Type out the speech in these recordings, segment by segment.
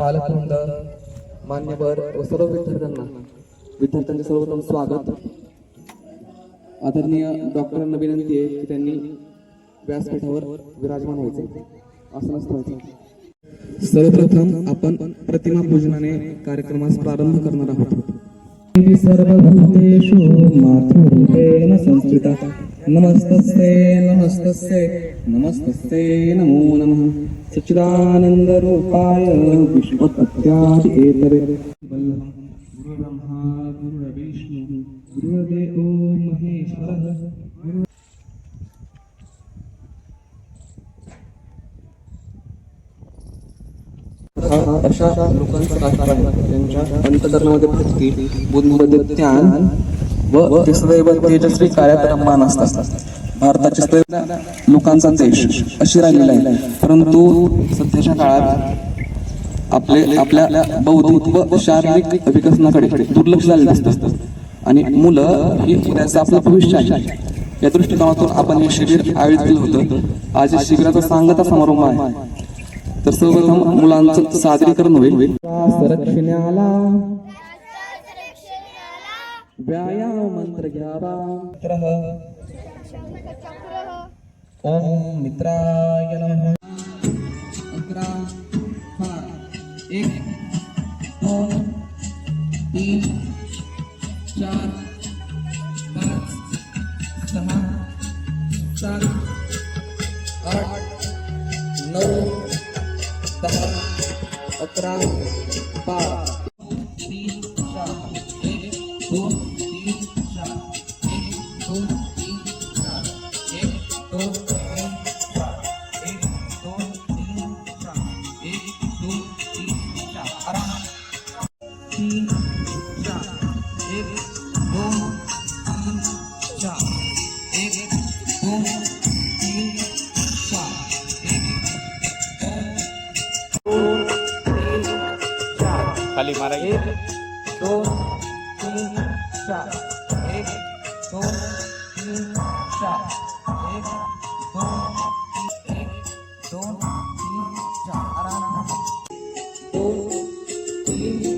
पालकवृंद, मान्यवर व सर्व विद्यार्थ्यांचे सर्वप्रथम स्वागत। आदरणीय डॉक्टरांना विनंती आहे की त्यांनी व्यासपीठावर विराजमान व्हायचे, आसनास व्हायचे। सर्वप्रथम आपण प्रतिमा पूजनाने कार्यक्रमास प्रारंभ करणार आहोत। सर्वभूतेषु मातृरूपेण संस्थिता नमस्तस्ते नमस्तस्ते नमस्तस्ते नमो नमः सच्चिदानंद रूपाय विश्वोत्पत्त्यादि हेतवे गुरु ब्रह्मा गुरु विष्णु गुरुदेवो महेश्वरः। अशा लोकांचा राष्ट्र आहे त्यांच्या अंतकरणामध्ये भक्ती, बुद्धीमध्ये ज्ञान व ते सदैव तेजस्वी कार्यात रममाण असतात। भारताचे सदैव लोकांचा देश अशी राहिलेला आहे, परंतु सध्याच्या काळात आपल्या बौद्धिक व शारीरिक विकसनाकडे दुर्लक्ष झालेले असतात आणि मुलं ही उद्याचं आपलं भविष्य आहे। या दृष्टिकोनातून आपण हे शिबिर आयोजित केलं होतं। आज या शिबिराचा सांगता समारंभ आहे, तर सर्वप्रथम मुलांचं सादरीकरण होईल। संरक्षणाला व्यायाम मंत्र घ्यावा। ओम मित्राय नमः। 11 1 2 3 4 5 6 7 8 9 10 11 12 3 4 1 2 3 4 1 2 3 4 1 2 3 4 1 2 3 4 1 2 3 4 आराम 3 4 1 2 3 4 1 2 3 4 खाली मारा 1 2 3 4 1 2 3 4 1 2 3 4 आराम 2 3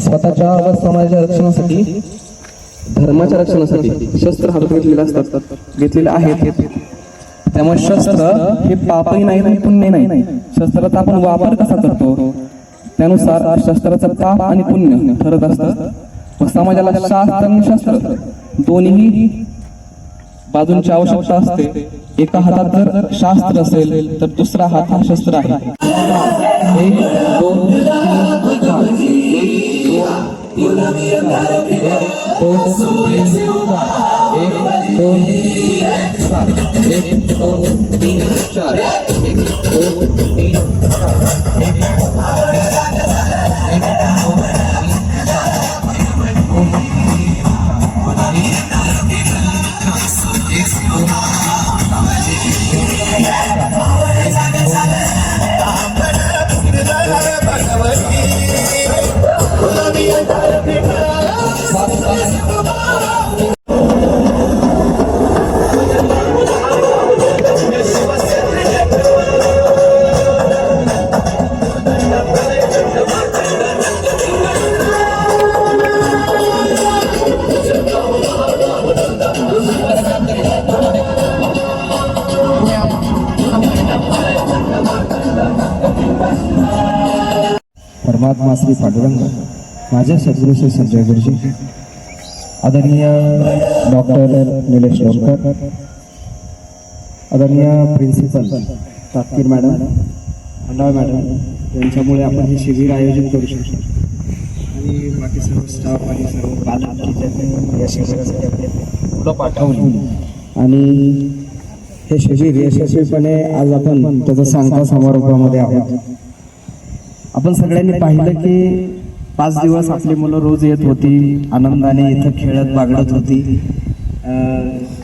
स्वतःच्या व समाजाच्या रक्षणासाठी, धर्माच्या रक्षणासाठी शस्त्र हातात घेतलेले आहेत। त्यामुळे शस्त्र हे पापही नाही आणि पुण्य नाही। शस्त्राचा आपण वापर कसा करतो त्यानुसार शस्त्राचं पाप आणि पुण्य ठरत असतं। व समाजाला शास्त्र आणि शस्त्र दोन्ही बाजूंची आवश्यकता असते। एका हातात जर शास्त्र असेल तर दुसरा हात हा शस्त्र आहे। 1 2 3 4 Thank you. महात्मा श्री पांडुरंग, माझ्या सद्गुरू श्री संजय गुरुजी, आदरणीय डॉक्टर निलेश लोणकर, आदरणीय प्रिन्सिपल तापकीर मॅडम, खंडाळ मॅडम यांच्यामुळे आपण हे शिबिर आयोजित करू शकतो आणि बाकी सर्व स्टाफ आणि सर्व पालक की ज्यांनी या शिबिरासाठी आपले मुलं पाठवली आणि हे शिबिर यशस्वीपणे आज आपण त्याचा सांगता समारोपामध्ये आहोत. आपण सगळ्यांनी पाहिलं की 5 दिवस आपली मुलं रोज येत होती, आनंदाने इथं खेळत बागडत होती,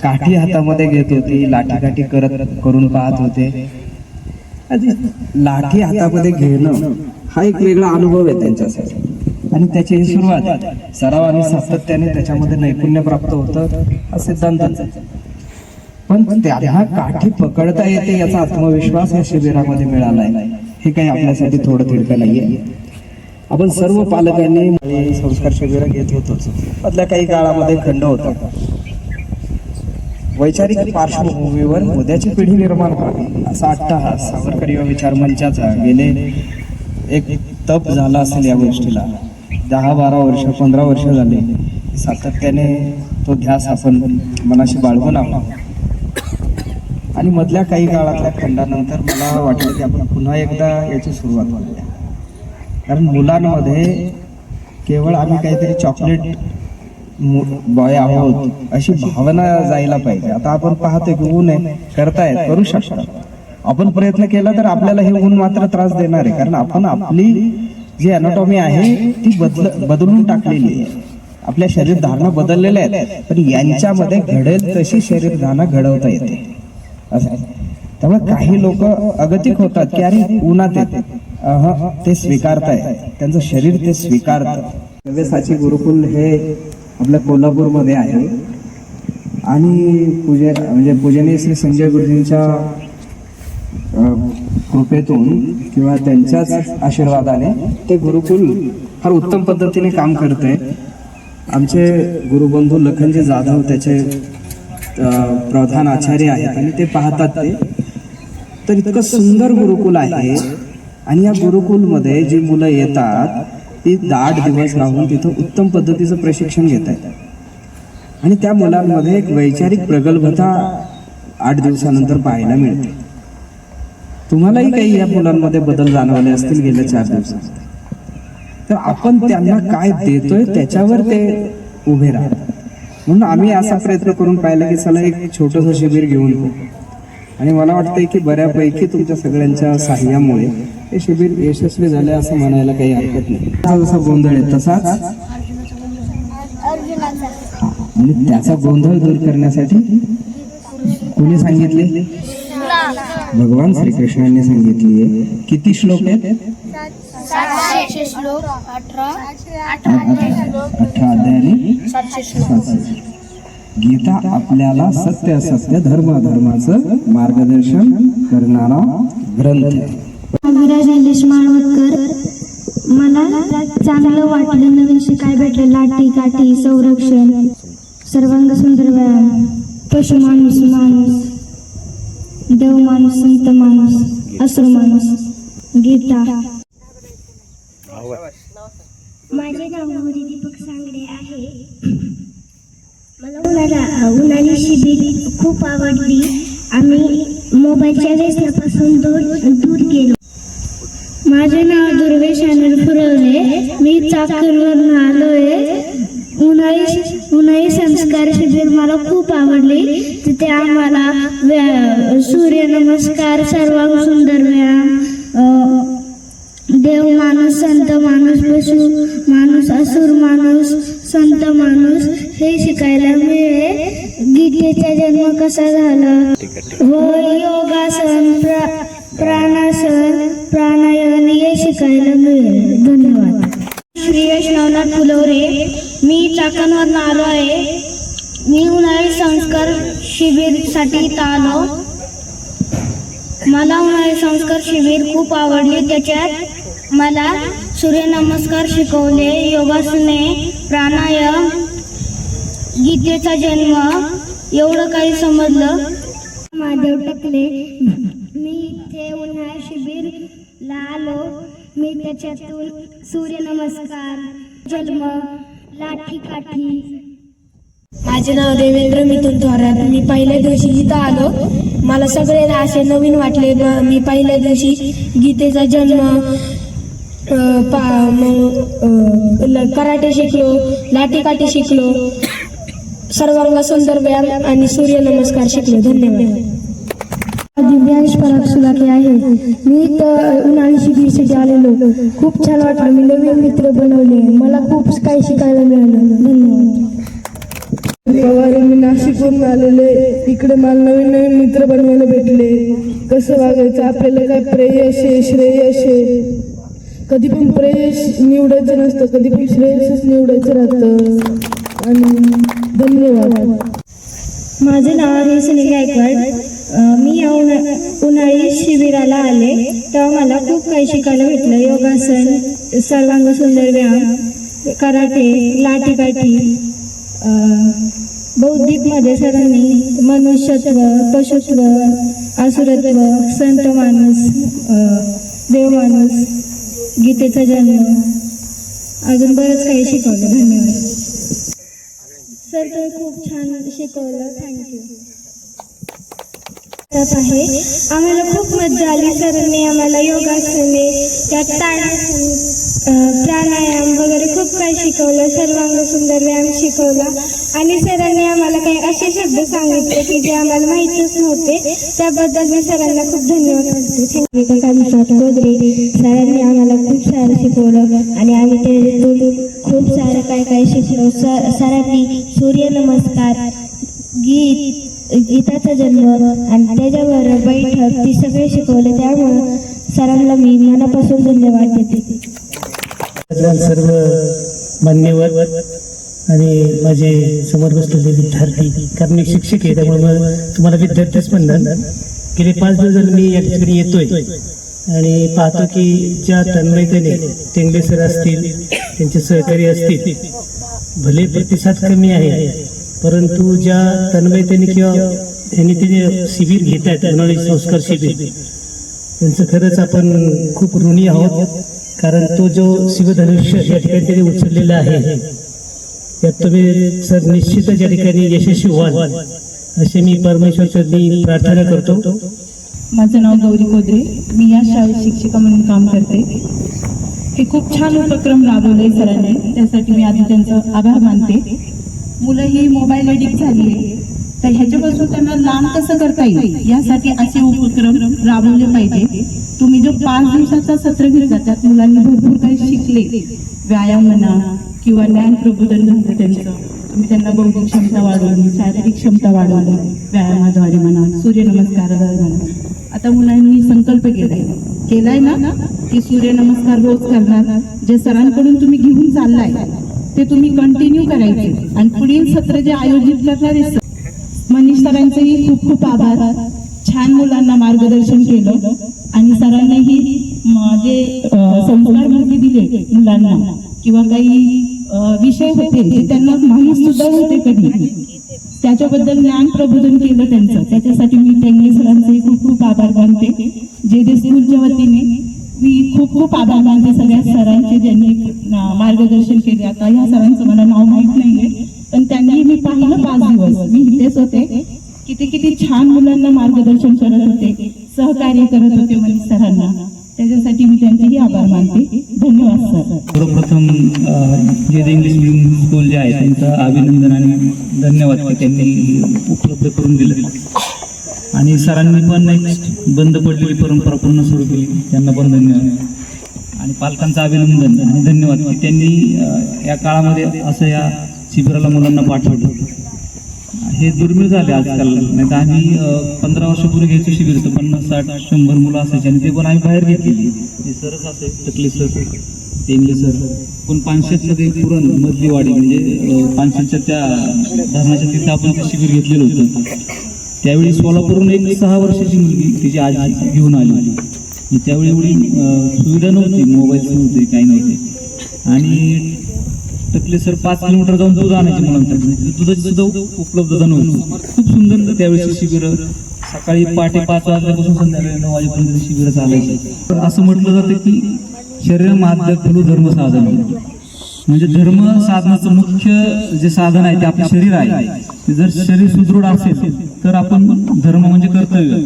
काठी हातामध्ये घेत होती, लाठी करून पाहत होते. लाठी हातामध्ये घेणं हा एक वेगळा अनुभव आहे त्यांच्यासाठी आणि त्याची ही सुरुवात सराव आणि सातत्याने त्याच्यामध्ये नैपुण्य प्राप्त होतं हा सिद्धांत. पण त्यांना काठी पकडता येते याचा आत्मविश्वास या शिबिरामध्ये मिळालाय. हे काही आपल्यासाठी थोडं तिडकं नाहीये. आपण सर्व पालकांनी संस्कार शिबिर घेत होतोच. मधल्या काही काळामध्ये खंड होता. वैचारिक पार्श्वभूमीवर उद्याची पिढी निर्माण व्हावी असा अट्टहास सावरकर युवा विचार मंचाचा गेले एक तप झाला असेल या गोष्टीला. 10-12 वर्ष 15 वर्ष झाले सातत्याने तो ध्यास आपण मनाशी बाळगून आहोत. आणि मधल्या काही काळातल्या खंडानंतर मला वाटलं की आपण पुन्हा एकदा याची सुरुवात करूया. कारण मुलांमध्ये केवळ आम्ही काहीतरी चॉकलेट बॉय आहोत अशी भावना जायला पाहिजे. आता आपण पाहतोय की ऊन आहे, करतायत, करू शकतो. आपण प्रयत्न केला तर आपल्याला हे ऊन मात्र त्रास देणार आहे. कारण आपण आपली जी अॅनाटॉमी आहे ती बदलून टाकलेली आहे. आपल्या शरीर धारणा बदललेल्या आहेत, पण यांच्यामध्ये घडेल तशी शरीर धारणा घडवता येते असं. त्यामुळे काही लोक अगतिक होतात की अरे उन्हात येते, ते स्वीकारताय, त्यांचं शरीर ते स्वीकारतं. व्यवसाची गुरुकुल हे आपल्या कोल्हापूरमध्ये आहे आणि पूजनीय श्री संजय गुरुजींच्या कृपेतून किंवा त्यांच्याच आशीर्वादाने ते गुरुकुल फार उत्तम पद्धतीने काम करते. आमचे गुरुबंधू लखनजी जाधव त्याचे प्रधान आचार्य आहेत आणि ते पाहतात ते. तर इतकं सुंदर गुरुकुल आहे आणि या गुरुकुलमध्ये जी मुलं येतात ती 8 दिवस राहून तिथं उत्तम पद्धतीचं प्रशिक्षण घेत आहेत आणि त्या मुलांमध्ये एक वैचारिक प्रगल्भता 8 दिवसानंतर पाहायला मिळते. तुम्हालाही काही या मुलांमध्ये बदल जाणवले असतील गेल्या 4 दिवसात. तर आपण त्यांना काय देतोय त्याच्यावर ते उभे राहतात. म्हणून आम्ही असा प्रयत्न करून पाहिला की चला एक छोटंसं शिबिर घेऊन येऊ आणि मला वाटतंय की बऱ्यापैकी तुमच्या सगळ्यांच्या सहाय्यामुळे हे शिबिर यशस्वी झाले असं म्हणायला काही हरकत नाही. जसा गोंधळ आहे तसाच आणि त्याचा गोंधळ दूर करण्यासाठी कोणी सांगितले? भगवान श्रीकृष्णांनी सांगितली. किती श्लोक आहेत? 18 अध्याय आणि 700 गीता आपल्याला सत्य असत्य धर्म अधर्माचं मार्गदर्शन करणारा ग्रंथ. विराज निलेश माळवदकर. मला चांगलं वाटलं, नवीन शिकाय भेटलं. लाठी काठी संरक्षण, सर्वांग सुंदर व्यायाम, पशु माणूस माणूस, देव माणूस, संत माणूस, असुर माणूस, गीता. माझे नाव गौरी दीपक सांगडे आहे. मला उन्हाळी शिबिर खूप आवडली. आम्ही मोबाईलच्या व्यसनापासून दूर गेलो. माझे नाव दुर्वेश अनिल फुरवले. मी चाकणवरून आलोय. उन्हाळी संस्कार शिबिर मला खूप आवडली. तिथे आम्हाला सूर्यनमस्कार, सर्वांग सुंदर व्यायाम, देव माणूस, संत माणूस, पशु माणूस, असुर माणूस, संत माणूस हे शिकायला मिळेल. गीतेचा जन्म कसा झाला, योगासन, प्राणासन, प्राणायाम हे शिकायला मिळेल. धन्यवाद. श्री नवनाथ फुलवरे. मी चाकणवरून आलो आहे. मी उन्हाळी संस्कार शिबिरसाठी इथं आलो. मला उन्हाळी संस्कार शिबिर खूप आवडली. त्याच्यात मला सूर्यनमस्कार शिकवले, योगासने, प्राणायाम, गीतेचा जन्म एवढं काही समजलं. महादेव टकले. मी इथे उन्हाळी शिबिरला आलो. मी त्याच्यातून सूर्यनमस्कार, जन्म, लाठी काठी. माझे नाव देवेंद्र मिथुन थोरात. मी पहिल्या दिवशी इथं आलो. मला सगळे असे नवीन वाटले. मी पहिल्या दिवशी गीतेचा जन्म, कराटे शिकलो, लाठी काठी शिकलो, सर्वांग सुंदर व्यायाम आणि सूर्यनमस्कार शिकलो. धन्यवाद. दिव्यांश पराग सुलाके आहे. मी इथं उन्हाळी शिबिरसाठी आलेलो. खूप छान वाटलं. मी नवीन मित्र बनवले. मला खूप काही शिकायला मिळालं. धन्यवाद. पवार, मी नाशिकवरून आलेले. इकडे मला नवीन नवीन मित्र बनवायला भेटले. कसं वागायचं, आपल्याला काय प्रेयस आहे, श्रेयस आहे. कधी पण प्रेयस निवडायचं नसतं, कधी पण श्रेयसच निवडायचं राहतं. आणि धन्यवाद. माझे नाव आहे सुनील गायकवाड. मी या उन्हाळी शिबिराला आले तेव्हा मला खूप काही शिकायला भेटलं. योगासन, सर्वांग सुंदर व्यायाम, कराटे, लाठीकाठी. बौद्धिकमध्ये सरांनी मनुष्यत्व, पशुत्व, असुरत्व, संत माणूस, देव माणूस, गीतेचा जन्म, अजून बरंच काही शिकवलं. धन्यवाद सर, तुम्ही खूप छान शिकवलं. थँक्यू. आहे आम्हाला खूप मजा आली. सरांनी आम्हाला योगासने, त्यात ताडासने, प्राणायाम वगैरे खूप काही शिकवलं. सर्वांग सुंदर व्यायाम शिकवला. आणि सरांनी आम्हाला काही असे शब्द सांगितले की जे आम्हाला माहीतच नव्हते. त्याबद्दल मी सरांना खूप धन्यवाद करते. गोदरे सरांनी आम्हाला खूप सारं शिकवलं आणि आम्ही त्यातून खूप सारं काय शिकलो. सरांनी सूर्यनमस्कार, गीताचा जन्म आणि त्याच्यावर बैठक ती सगळे शिकवले. त्यामुळं सरांना मी मनापासून धन्यवाद देते. सर्व मान्यवर आणि माझे समोर बसलेले विद्यार्थी, कारण मी शिक्षक आहे त्यामुळे तुम्हाला विद्यार्थीच म्हणणार. गेले 5 दिवस झाले मी या ठिकाणी येतोय आणि पाहतो की ज्या तन्मयतेने टेंगले सर असतील, त्यांचे सहकारी असतील, भले प्रतिसाद कमी आहे परंतु ज्या तन्मयतेने किंवा त्यांनी ते जे शिबिर घेत आहेत, उन्हाळी संस्कार शिबिर, त्यांचं खरंच आपण खूप ऋणी आहोत. कारण तो जो शिवधनुष्य या ठिकाणी त्यांनी उचललेला आहे त्यात तुम्ही सर निश्चितच या ठिकाणी यशस्वी व्हाल असे मी परमेश्वरचरणी प्रार्थना करतो. माझं नाव गौरी कोदरे. मी या शाळेत शिक्षिका म्हणून काम करते. हे खूप छान उपक्रम राबवले सरांनी, त्यासाठी मी आधी त्यांचं आभार मानते. मुलं ही मोबाईल एडिक्ट झाली आहे, तर ह्याच्यापासून त्यांना लांब कसं करता येईल यासाठी असे उपक्रम राबवले पाहिजे. तुम्ही जो 5 दिवसाचा सत्र घेतला त्यात मुलांनी भरपूर काही शिकले. व्यायाम म्हणा किंवा ज्ञान प्रबोधन झालं त्यांचं. तुम्ही त्यांना बौद्धिक क्षमता वाढवली, शारीरिक क्षमता वाढवली व्यायामाद्वारे म्हणा, सूर्यनमस्काराद्वारे म्हणा. आता मुलांनी संकल्प केलाय ना की सूर्यनमस्कार रोज करणार. जे सरांकडून तुम्ही घेऊन चाललाय ते तुम्ही कंटिन्यू करायचे आणि पुढील सत्र जे आयोजित करणारे मनीष सरांचेही खूप खूप आभार. छान मुलांना मार्गदर्शन केलं आणि सरांनीही जे संस्कार माहिती दिले मुलांना किंवा काही विषय होते जे त्यांना माहीत सुद्धा होते कधी, त्याच्याबद्दल ज्ञान प्रबोधन केलं त्यांचं. त्याच्यासाठी मी टेंगले सरांचे खूप खूप आभार मानते. जे स्कूलच्या वतीने मी खूप खूप आभार मानते सगळ्या सरांचे ज्यांनी मार्गदर्शन केले. आता ह्या सरांचं मला नाव माहीत नाहीये पण त्यांनी मी पाहिलं 5 दिवस मी इथेच होते. किती छान मुलांना मार्गदर्शन करत होते, सहकार्य करत होते मनीष सरांना. त्याच्यासाठी मी त्यांचेही आभार मानते. धन्यवाद सर. सर्वप्रथम जे इंग्लिश मिडियम स्कूल जे आहे त्यांचं अभिनंदन आणि धन्यवाद की त्यांनी उपलब्ध करून दिलं. आणि सरांनी पण एक बंद पडलेली परंपरा पुन्हा सुरू केली, त्यांना पण धन्यवाद. आणि पालकांचं अभिनंदन आणि धन्यवाद की त्यांनी या काळामध्ये असं या शिबिराला मुलांना पाठवलं. हे दुर्मिळ झाले आजकाल. नाही तर आम्ही 15 वर्षापूर्वी घ्यायचं शिबिर होतं, 50, 60, 100 मुलं असायची आणि ते पण आम्ही बाहेर घेतलेली. हे सरच असे टकले सर, टेंगले सर. पण 500मध्ये पुरण मधली वाडी म्हणजे 500च्या त्या धरणाच्या तिथे आपण ते शिबिर घेतलेलं होतं. त्यावेळी सोलापूरहून एक 6 वर्षाची मुलगी तिची आजी घेऊन आली. त्यावेळी एवढी सुविधा नव्हती, मोबाईल्स नव्हते, काही नव्हते. आणि टकले सर 5 किलोमीटर जाऊन दूध आणायचे मुलांसाठी, दुधाची सुद्धा उपलब्धता नव्हती. खूप सुंदर त्यावेळेची शिबिरं. सकाळी पहाटे 5 वाजल्यापासून संध्याकाळी 9 वाजेपर्यंत शिबिरं चालायची. असं म्हटलं जातं की शरीरमाद्य खलु धर्म साधन, म्हणजे धर्म साधनाचं मुख्य जे साधन आहे ते आपलं शरीर आहे. ते जर शरीर सुदृढ असेल तर आपण धर्म म्हणजे कर्तव्य.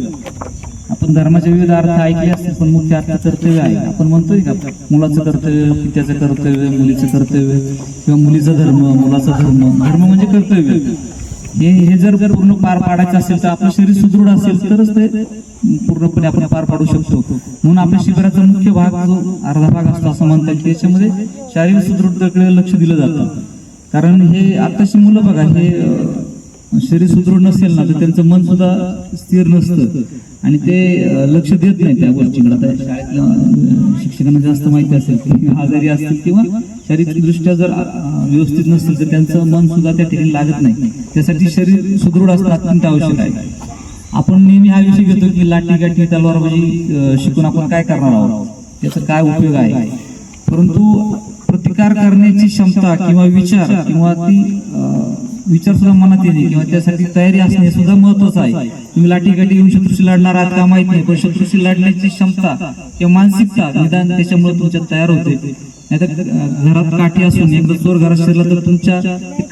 आपण धर्माचे विविध अर्थ ऐकले असतील पण मुख्य अर्थ कर्तव्य आहे. आपण म्हणतोय का मुलाचं कर्तव्य, पित्याचं कर्तव्य, मुलीचं कर्तव्य किंवा मुलीचा धर्म, मुलाचा धर्म. धर्म म्हणजे कर्तव्य. हे जर पूर्ण पार पाडायचं असेल तर आपलं शरीर सुदृढ असेल तरच ते पूर्णपणे आपण पार पाडू शकतो. म्हणून आपल्या शिबिराचा मुख्य भाग जो अर्धा भाग असतो असं म्हणतात की त्याच्यामध्ये शारीरिक सुदृढतेकडे लक्ष दिलं जातं. कारण हे आताची मुलं बघा, हे शरीर सुदृढ नसेल ना तर त्यांचं मन सुद्धा स्थिर नसतं आणि ते लक्ष देत नाही त्या गोष्टीकडे. आता शाळेतल्या शिक्षकांना जास्त माहिती असेल की आजारी असतील किंवा शारीरिकदृष्ट्या जर व्यवस्थित नसतील तर त्यांचं मन सुद्धा त्या ठिकाणी लागत नाही. त्यासाठी शरीर सुदृढ असणं अत्यंत आवश्यक आहे. आपण नेहमी हा विषय घेतो की लाठी काठी तलवारबाजी शिकून आपण काय करणार आहोत, त्याचा काय उपयोग आहे. परंतु प्रतिकार करण्याची क्षमता किंवा विचार किंवा ती विचार सुद्धा मनात येणे किंवा त्यासाठी तयारी असणे हे सुद्धा महत्वाचं आहे. तुम्ही लाठी काठी घेऊन शत्रूशी लढणार आहात का माहित नाही, पण शत्रूशी लढण्याची क्षमता किंवा मानसिकता निदान त्याच्यामुळे तुमच्या तयार होते. नाहीतर घरात काठी असून एकदा चोर घरात शिरला तर तुमच्या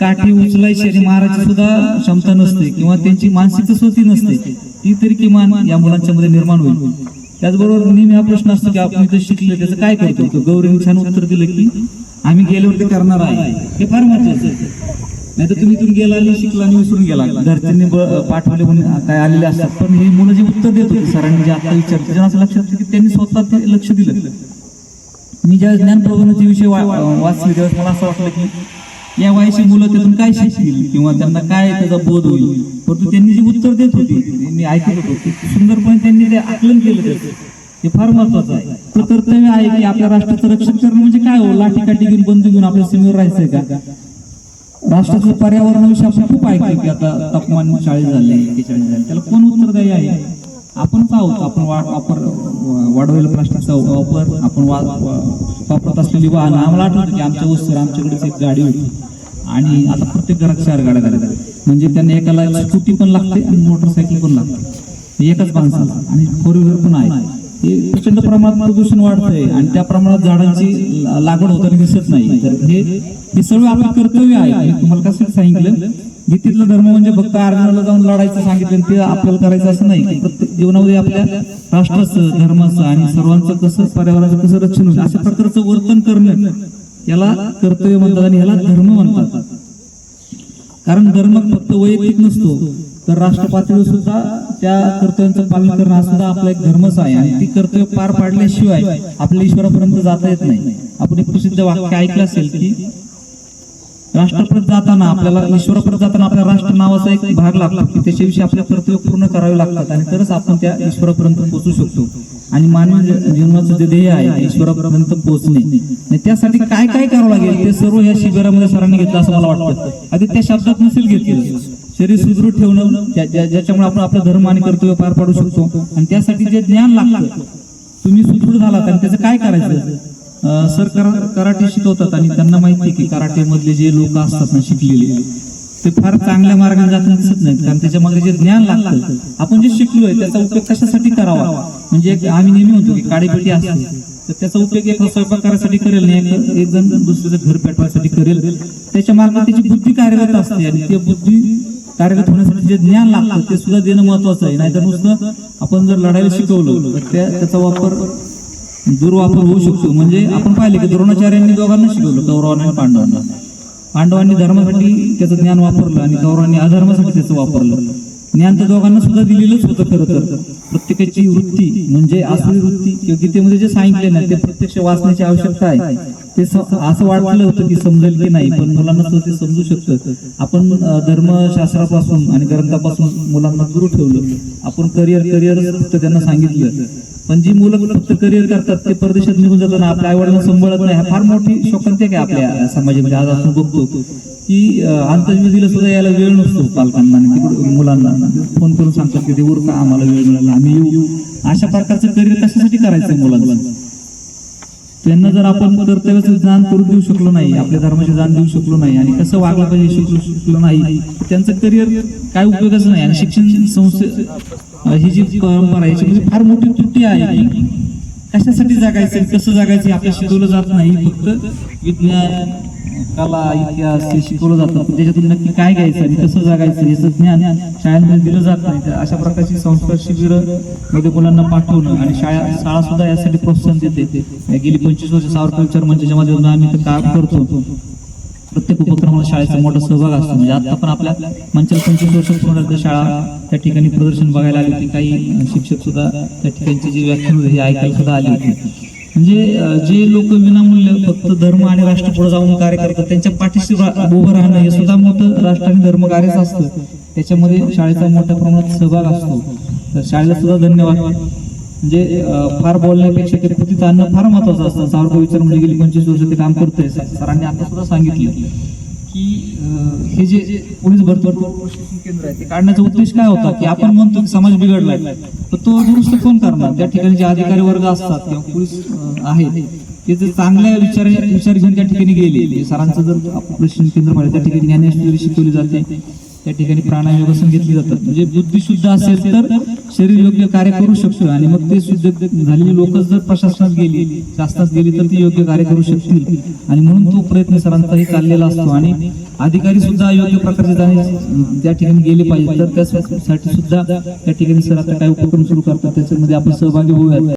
काठी उचलायची आणि मारायची सुद्धा क्षमता नसते किंवा त्यांची मानसिकता स्वतः नसते. ती तरी किमान या मुलांच्या मध्ये निर्माण होईल. त्याचबरोबर नेहमी हा प्रश्न असतो की आपण इथे शिकले त्याचं काय करतो. गौरीने छान उत्तर दिलं की आम्ही गेल्यावरती करणार आहे. हे फार महत्वाचं आहे. नाही तर तुम्ही इथून गेला आणि शिकला आणि विसरून गेला, घरच्यांनी पाठवले म्हणून काय आलेले असतात. पण ही मुलं जे उत्तर देत होती सरांनी जे आता विचारलं त्याच्या असं लक्षात की त्यांनी स्वतः ते लक्ष दिलं. मी ज्या ज्ञान प्रबोधनाचे विषय वाचले त्यावेळेस मला असं वाटलं की या वयाची मुलं त्यातून काय शिकतील किंवा त्यांना काय त्याचा बोध होईल. परंतु त्यांनी जी उत्तर देत होती मी ऐकत होतो की सुंदरपणे त्यांनी ते आकलन केलं त्याचं. हे फार महत्वाचं आहे. आपलं कर्तव्य आहे की आपल्या राष्ट्राचं रक्षण करणं म्हणजे काय हो, लाठी काठी घेऊन बंदूक घेऊन आपल्या सीमेवर राहायचंय का. राष्ट्राचं पर्यावरणाविषयी आपण खूप ऐकतो की आता तापमान 40 झाले 41 झाले, त्याला कोण उत्तरदायी आहे. आपणच आहोत. आपण वाढवलेला प्लास्टिकचा वापर, आपण वापरत असलेली वाहनं. आम्हाला आठवतं की आमच्या वस्तूवर आमच्याकडेच एक गाडी होती आणि आता प्रत्येक घरात 4 गाड्या झाल्या. म्हणजे त्यांना एकाला स्कूटी पण लागते आणि मोटरसायकल पण लागते एकाच माणसाला आणि 4 व्हीलर पण आहे. हे प्रचंड प्रमाणात प्रदूषण वाढतंय आणि त्या प्रमाणात झाडांची लागवड होताना दिसत नाही. तर हे सगळं आपलं कर्तव्य आहे. तुम्हाला कसं सांगितलं गीतेतला धर्म म्हणजे फक्त अर्जुनाला जाऊन लढायचं सांगितलं ते आपल्याला करायचं असं नाही. प्रत्येक जीवनामध्ये आपल्या राष्ट्राचं, धर्माचं आणि सर्वांचं कसं, पर्यावरणाचं कसं रक्षण होईल अशा प्रकारचं वर्तन करणं याला कर्तव्य म्हणतात आणि याला धर्म म्हणतात. कारण धर्म फक्त वैयक्तिक नसतो तर राष्ट्र पातळीवर सुद्धा त्या कर्तव्यांचं पालन करणं हा सुद्धा आपला एक धर्मच आहे. आणि ती कर्तव्य पार पाडल्याशिवाय आपल्या ईश्वरापर्यंत जाता येत नाही. आपण एक प्रसिद्ध वाक्य ऐकलं असेल की राष्ट्रापर्यंत जाताना आपल्याला, ईश्वरापर्यंत जाताना आपल्या राष्ट्र नावाचा एक भाग लागतो की त्याच्याविषयी आपल्या कर्तव्य पूर्ण करावे लागतात आणि तरच आपण त्या ईश्वरापर्यंत पोहोचू शकतो. आणि मानवी जीवनाचं जे ध्येय आहे ईश्वरापर्यंत पोहोचणे, त्यासाठी काय काय करावं लागेल ते सर्व या शिबिरामध्ये सरांनी घेतलं असं मला वाटतं. आधी त्या शब्दात नसेल घेतलं. शरीर सुदृढ ठेवणं ज्याच्यामुळे आपण आपलं धर्म आणि कर्तव्य पार पाडू शकतो आणि त्यासाठी जे ज्ञान लागतं. तुम्ही सुदृढ झालात आणि त्याचं काय करायचं. सर कराटे शिकवतात आणि त्यांना माहिती की कराटे मधले जे लोक असतात ना शिकलेले ते फार चांगल्या मार्गाने जाताना दिसत नाहीत. कारण त्याच्या मागे जे ज्ञान लागतं, आपण जे शिकलोय त्याचा उपयोग कशासाठी करावा. म्हणजे आम्ही नेहमी म्हणतो की काडीपेटी असते तर त्याचा उपयोग एक स्वयंपाक करायसाठी करेल नाही, एक जण दुसऱ्याचं घर पेटवायसाठी करेल. त्याच्या मार्गात त्याची बुद्धी कार्यरत असते आणि ते बुद्धी कार्यरत होण्यासाठी जे ज्ञान लागतं ते सुद्धा देणं महत्वाचं आहे. नाहीतर नुसतं आपण जर लढायला शिकवलं तर त्याचा वापर दुर्वापर होऊ शकतो. म्हणजे आपण पाहिले की द्रोणाचार्यांनी दोघांना शिकवलं, कौरवांना आणि पांडवांना. पांडवांनी धर्मासाठी त्याचं ज्ञान वापरलं आणि कौरवांनी अधर्मासाठी त्याचं वापरलं. ज्ञान तर दोघांना सुद्धा दिलेलंच होतं. खरं तर प्रत्येकाची वृत्ती म्हणजे आसुरी वृत्ती किंवा गीतेमध्ये जे सांगितले ना ते प्रत्यक्ष वाचण्याची आवश्यकता आहे. ते असं वाटलं होतं की समजेल की नाही, पण मुलांना सुद्धा ते समजू शकतं. आपण धर्मशास्त्रापासून आणि ग्रंथापासून मुलांना दूर ठेवलं. आपण करिअर फक्त त्यांना सांगितलं. पण जी मुलं फक्त करिअर करतात ते परदेशात निघून जाताना आपल्या आईवडिलांना सांभाळत नाही. हा फार मोठी शोकांतिक आहे आपल्या समाजामध्ये. आज आपण बघतो की अंत्यविधीला सुद्धा यायला वेळ नसतो पालकांना. तिकडे मुलांना फोन करून सांगतात की ते उरका, आम्हाला वेळ मिळाला, आम्ही येऊ. अशा प्रकारचं करिअर कशासाठी करायचं मुलांना. त्यांना जर आपण कर्तव्याचं जाण करून देऊ शकलो नाही, आपल्या धर्माचे जाण देऊ शकलो नाही आणि कसं वागलं पाहिजे शिकलो नाही, त्यांचं करिअर काय उपयोगाचं नाही. आणि शिक्षण संस्थे ही जी परंपरा आहे याच्यामध्ये फार मोठी त्रुटी आहे की कशासाठी जगायचं, कसं जगायचं आपल्याला शिकवलं जात नाही. फक्त विज्ञान, कला, इतिहास हे शिकवलं जातं, पण त्याच्यातून नक्की काय घ्यायचं आणि कसं जगायचं याचं ज्ञान शाळांमध्ये दिलं जात नाही. तर अशा प्रकारची संस्कार शिबिरं मध्ये मुलांना पाठवणं आणि शाळा सुद्धा यासाठी प्रोत्साहन देते. गेली 25 वर्ष सावरकर विचार मंचाच्या माध्यमातून आम्ही तर काम करतो. प्रत्येक उपक्रमाला शाळेचा मोठा सहभाग असतो. म्हणजे आता पण आपल्या मंचाला 25 वर्ष पूर्ण झाली, शाळा त्या ठिकाणी प्रदर्शन बघायला आली होती. काही शिक्षक सुद्धा त्या ठिकाणची जी व्याख्यान होते हे ऐकायला सुद्धा आली होती. म्हणजे जे लोक विनामूल्य फक्त धर्म आणि राष्ट्र पुढे जाऊन कार्य करतात त्यांच्या पाठीशी उभं राहणं हे सुद्धा मोठं राष्ट्र आणि धर्म कार्यच असतं. त्याच्यामध्ये शाळेचा मोठ्या प्रमाणात सहभाग असतो. तर शाळेला सुद्धा धन्यवाद. म्हणजे फार बोलण्यापेक्षा ते कृतीत आणणं फार महत्वाचं असतं. सावरकर विचार म्हणजे गेली 25 वर्ष ते काम करतोय. सरांनी आता सुद्धा सांगितलं की हे जे पोलीस भरती प्रशिक्षण केंद्र आहे ते काढण्याचा उद्देश काय होता की आपण म्हणतो की समाज बिघडलाय, तर तो दुरुस्त कोण करणार. त्या ठिकाणी जे अधिकारी वर्ग असतात किंवा पोलीस आहेत ते जर चांगल्या विचार घेऊन त्या ठिकाणी गेले, सरांचं जर प्रशिक्षण केंद्र पाहिजे त्या ठिकाणी ज्ञानेश्वरी शिकवली जाते, त्या ठिकाणी प्राणायाम योगासन घेतली जातात. म्हणजे बुद्धी शुद्ध असेल तर शरीर योग्य कार्य करू शकतो. आणि मग ते शुद्ध झालेली लोक जर प्रशासनात गेली, शासनात गेली तर ती योग्य कार्य करू शकतील. आणि म्हणून तो प्रयत्न सरांचाही चाललेला असतो. आणि अधिकारी सुद्धा योग्य प्रकारचे त्या ठिकाणी गेले पाहिजे. तर त्यासाठी सुद्धा त्या ठिकाणी सर आता काही उपक्रम सुरू करतात, त्याच्यामध्ये आपण सहभागी होऊयात.